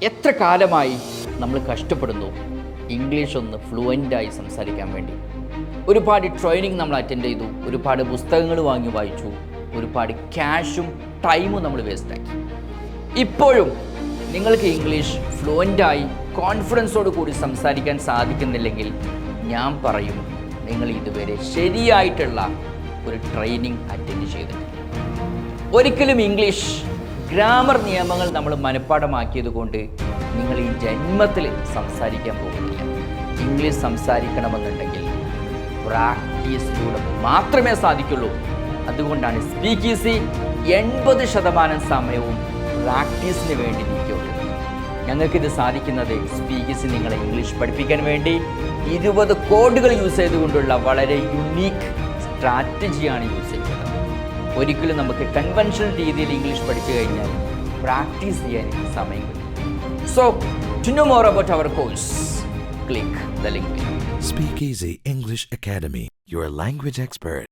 എത്ര കാലമായി നമ്മൾ കഷ്ടപ്പെടുന്നു ഇംഗ്ലീഷ് ഒന്ന് ഫ്ലുവൻ്റായി സംസാരിക്കാൻ വേണ്ടി. ഒരുപാട് ട്രെയിനിങ് നമ്മൾ അറ്റൻഡ് ചെയ്തു, ഒരുപാട് പുസ്തകങ്ങൾ വാങ്ങി വായിച്ചു, ഒരുപാട് ക്യാഷും ടൈമും നമ്മൾ വേസ്റ്റാക്കി. ഇപ്പോഴും നിങ്ങൾക്ക് ഇംഗ്ലീഷ് ഫ്ലുവൻ്റായി കോൺഫിഡൻസോട് കൂടി സംസാരിക്കാൻ സാധിക്കുന്നില്ലെങ്കിൽ ഞാൻ പറയും നിങ്ങൾ ഇതുവരെ ശരിയായിട്ടുള്ള ഒരു ട്രെയിനിങ് അറ്റൻഡ് ചെയ്തിട്ടില്ല. ഒരിക്കലും ഇംഗ്ലീഷ് ഗ്രാമർ നിയമങ്ങൾ നമ്മൾ മനഃപ്പാഠമാക്കിയത് കൊണ്ട് നിങ്ങൾ ഈ ജന്മത്തിൽ സംസാരിക്കാൻ പോകുന്നില്ല. ഇംഗ്ലീഷ് സംസാരിക്കണമെന്നുണ്ടെങ്കിൽ പ്രാക്ടീസിലൂടെ മാത്രമേ സാധിക്കുള്ളൂ. അതുകൊണ്ടാണ് സ്പീക്ക് ഈസി 80% സമയവും പ്രാക്ടീസിന് വേണ്ടി നീക്കിക്കൊണ്ടിരുന്നത്. ഞങ്ങൾക്കിത് സാധിക്കുന്നത് സ്പീക്ക് ഈസി നിങ്ങളെ ഇംഗ്ലീഷ് പഠിപ്പിക്കാൻ വേണ്ടി 20 കോഡുകൾ യൂസ് ചെയ്തുകൊണ്ടുള്ള വളരെ യുണീക്ക് സ്ട്രാറ്റജിയാണ് യൂസ് ചെയ്യുന്നത്. ഒരിക്കലും നമുക്ക് കൺവെൻഷണൽ രീതിയിൽ ഇംഗ്ലീഷ് പഠിച്ചു കഴിഞ്ഞാൽ പ്രാക്ടീസ് ചെയ്യാൻ സമയം കിട്ടും. So to know more about our course, click the link. Speak Easy English Academy, your language expert.